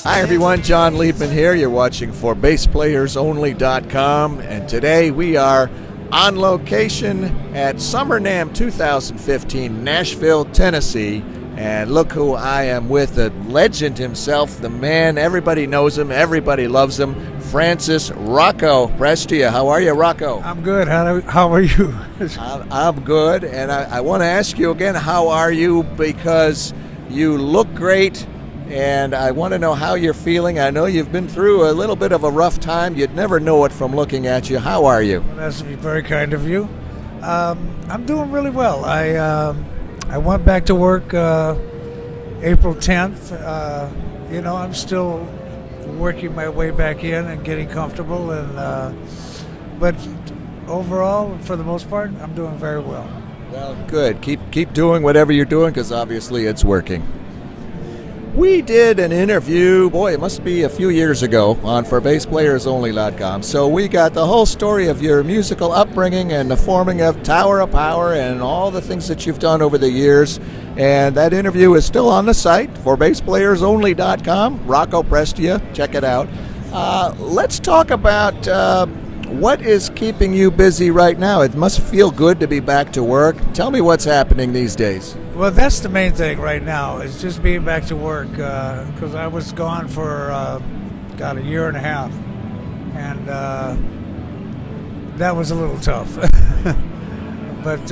Hi everyone, John Liebman here. You're watching for BassPlayersOnly.com, and today we are on location at Summer NAMM 2015, Nashville, Tennessee. And look who I am with, the legend himself, the man, everybody knows him, everybody loves him, Francis Rocco Prestia. How are you, Rocco? I'm good. How are you? I'm good, and I want to ask you again, how are you? Because you look great, and I want to know how you're feeling. I know you've been through a little bit of a rough time. You'd never know it from looking at you. How are you? Well, that's very kind of you. I'm doing really well. I went back to work April 10th. I'm still working my way back in and getting comfortable, but overall, for the most part, I'm doing very well. Well, good. Keep doing whatever you're doing, because obviously it's working. We did an interview, boy, it must be a few years ago, on ForBassPlayersOnly.com. So we got the whole story of your musical upbringing and the forming of Tower of Power and all the things that you've done over the years. And that interview is still on the site, ForBassPlayersOnly.com. Rocco Prestia, check it out. Let's talk about what is keeping you busy right now. It must feel good to be back to work. Tell me what's happening these days. Well, that's the main thing right now, is just being back to work, because I was gone for, a year and a half, and that was a little tough. But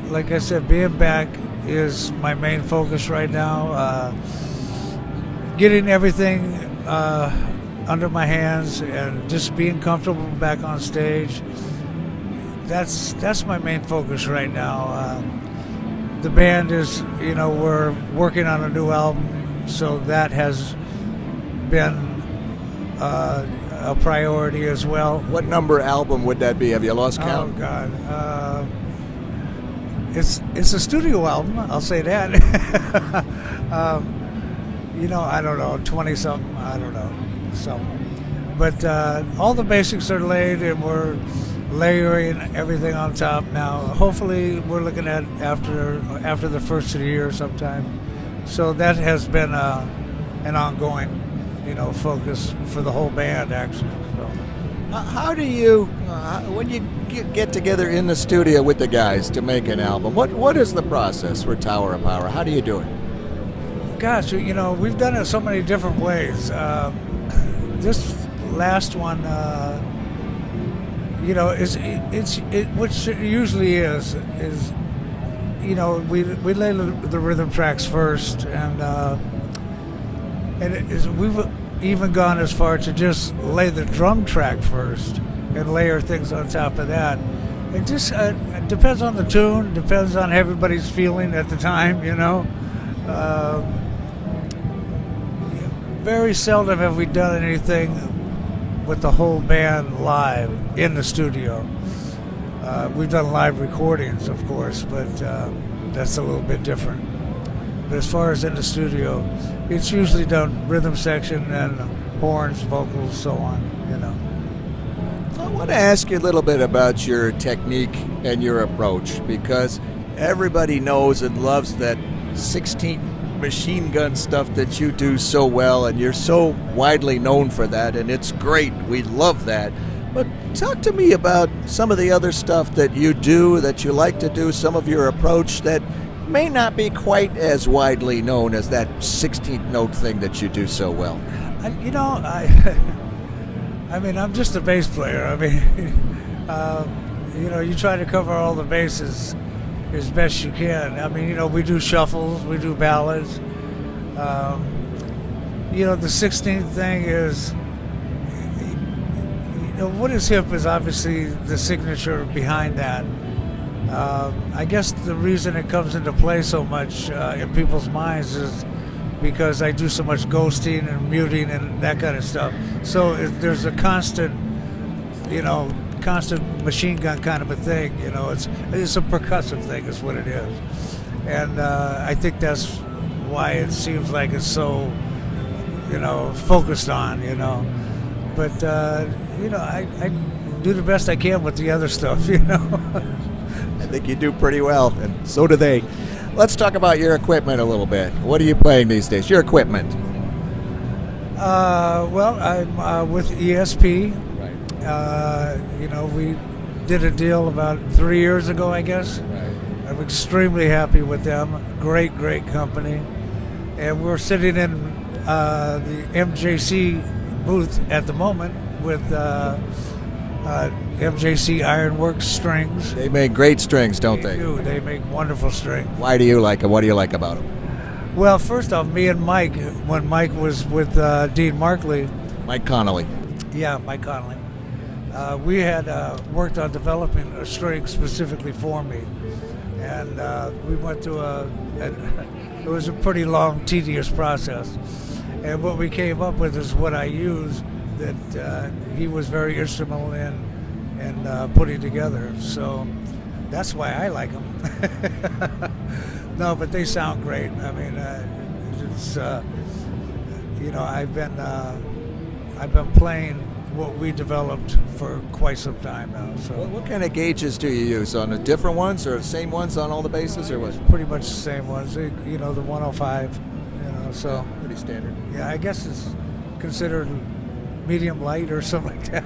like I said, being back is my main focus right now, getting everything under my hands and just being comfortable back on stage. That's my main focus right now. The band is, we're working on a new album, so that has been a priority as well. What number album would that be? Have you lost count? Oh, God. It's a studio album, I'll say that. I don't know, 20-something, I don't know, something. But all the basics are laid, and we're layering everything on top now. Hopefully, we're looking at after the first of the year sometime. So that has been an ongoing, focus for the whole band, actually. So. How do you, when you get together in the studio with the guys to make an album, what is the process for Tower of Power? How do you do it? Gosh, we've done it so many different ways. This last one, which it usually is we lay the rhythm tracks first, and we've even gone as far to just lay the drum track first and layer things on top of that. It just it depends on the tune, depends on everybody's feeling at the time. Very seldom have we done anything with the whole band live in the studio. We've done live recordings, of course, but that's a little bit different. But as far as in the studio, it's usually done rhythm section and horns, vocals, so on, I want to ask you a little bit about your technique and your approach, because everybody knows and loves that 16th machine gun stuff that you do so well, and you're so widely known for that, and it's great. We love that. But talk to me about some of the other stuff that you do, that you like to do, some of your approach that may not be quite as widely known as that 16th note thing that you do so well. I'm just a bass player. You try to cover all the bases as best you can. We do shuffles, we do ballads. The 16th thing is, what is hip is obviously the signature behind that. I guess the reason it comes into play so much in people's minds is because I do so much ghosting and muting and that kind of stuff. So there's a constant machine gun kind of a thing. It's a percussive thing is what it is. And I think that's why it seems like it's so, focused on, But, I do the best I can with the other stuff, I think you do pretty well, and so do they. Let's talk about your equipment a little bit. What are you playing these days? Your equipment. Well, I'm with ESP. Right. You know, we did a deal about 3 years ago, I guess. Right. I'm extremely happy with them. Great, great company. And we're sitting in the MJC booth at the moment with MJC Ironworks Strings. They make great strings, don't they? They do. They make wonderful strings. Why do you like it? What do you like about them? Well, first off, me and Mike, when Mike was with Dean Markley. Mike Connolly. Yeah, Mike Connolly. We had worked on developing a string specifically for me. And we went through it was a pretty long, tedious process. And what we came up with is what I use that he was very instrumental in putting together. So that's why I like them. No, but they sound great. I mean, it's you know, I've been playing what we developed for quite some time now. So What kind of gauges do you use? On the different ones or same ones on all the bases, or what? pretty much the same ones. You know, the 105. You know, so Pretty standard. yeah, I guess it's considered medium light or something like that.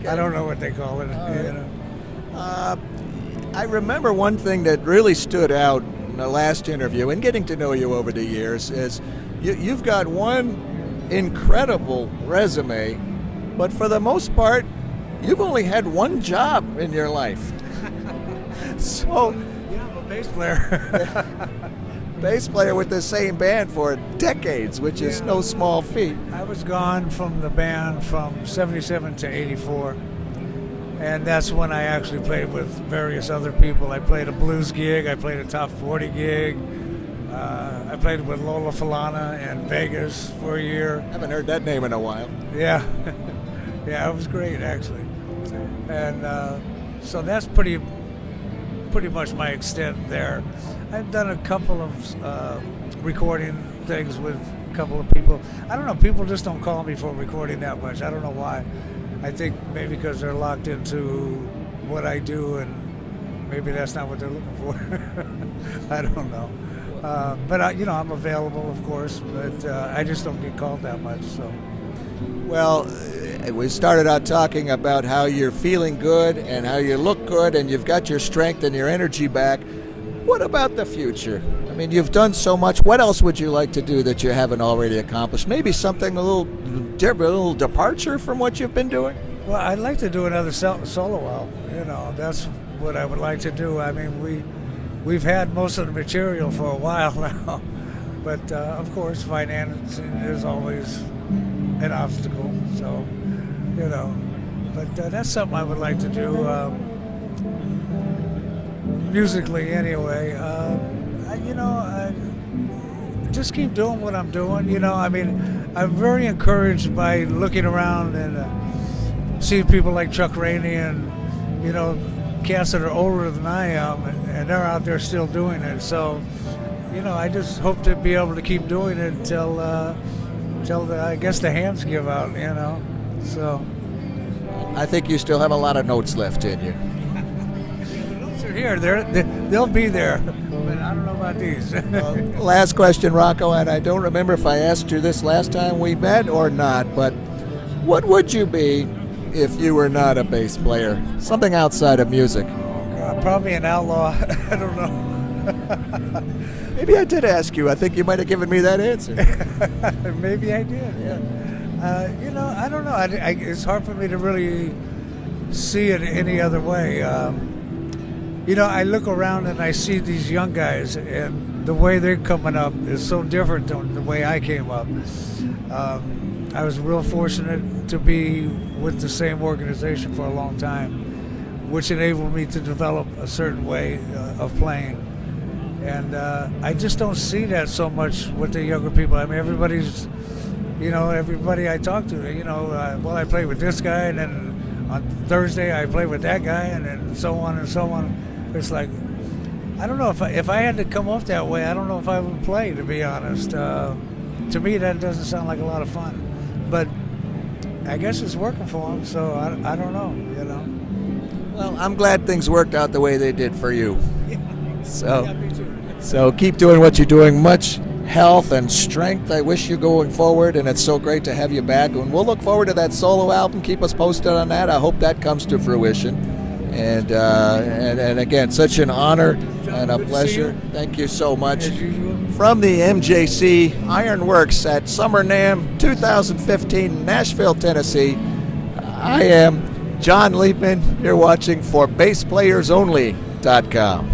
I don't know what they call it. All right. You know. I remember one thing that really stood out in the last interview, and getting to know you over the years, is you've got one incredible resume, but for the most part, you've only had one job in your life. So, Yeah, I'm a bass player. bass player with the same band for decades, which is no small feat. I was gone from the band from 77 to 84. And that's when I actually played with various other people. I played a blues gig. I played a top 40 gig. I played with Lola Falana in Vegas for a year. Haven't heard that name in a while. Yeah. Yeah, it was great, actually. And so that's pretty much my extent there. I've done a couple of recording things with a couple of people. I don't know, people just don't call me for recording that much. I don't know why. I think maybe because they're locked into what I do, and maybe that's not what they're looking for. I don't know. But you know, I'm available, of course, but I just don't get called that much. So. Well, we started out talking about how you're feeling good and how you look good and you've got your strength and your energy back. What about the future? I mean, you've done so much. What else would you like to do that you haven't already accomplished? Maybe something a little departure from what you've been doing? Well, I'd like to do another solo album. You know, that's what I would like to do. I mean, we've had most of the material for a while now, but of course, financing is always an obstacle. So, you know, but that's something I would like to do. Musically, anyway. You know, I just keep doing what I'm doing. You know, I mean, I'm very encouraged by looking around and seeing people like Chuck Rainey and, you know, cats that are older than I am, and they're out there still doing it. So, you know, I just hope to be able to keep doing it until I guess the hands give out. You know, so. I think you still have a lot of notes left in you. Here, they'll be there, but I don't know about these. Last question, Rocco, and I don't remember if I asked you this last time we met or not, but what would you be if you were not a bass player? Something outside of music. Probably an outlaw. I don't know. Maybe I did ask you. I think you might have given me that answer. Maybe I did, yeah. You know, I don't know. It's hard for me to really see it any other way. You know, I look around and I see these young guys, and the way they're coming up is so different than the way I came up. I was real fortunate to be with the same organization for a long time, which enabled me to develop a certain way of playing. And I just don't see that so much with the younger people. I mean, everybody I talk to, you know, well, I play with this guy, and then on Thursday I play with that guy, and then so on and so on. It's like, I don't know, if I had to come off that way, I don't know if I would play, to be honest. To me, that doesn't sound like a lot of fun. But I guess it's working for them, so I don't know, you know. Well, I'm glad things worked out the way they did for you. Yeah, me too. So keep doing what you're doing. Much health and strength I wish you going forward, and it's so great to have you back. And we'll look forward to that solo album. Keep us posted on that. I hope that comes to fruition. And again, such an honor and a pleasure. Thank you so much. From the MJC Ironworks at Summer NAMM 2015, Nashville, Tennessee, I am John Liebman. You're watching for BassPlayersOnly.com.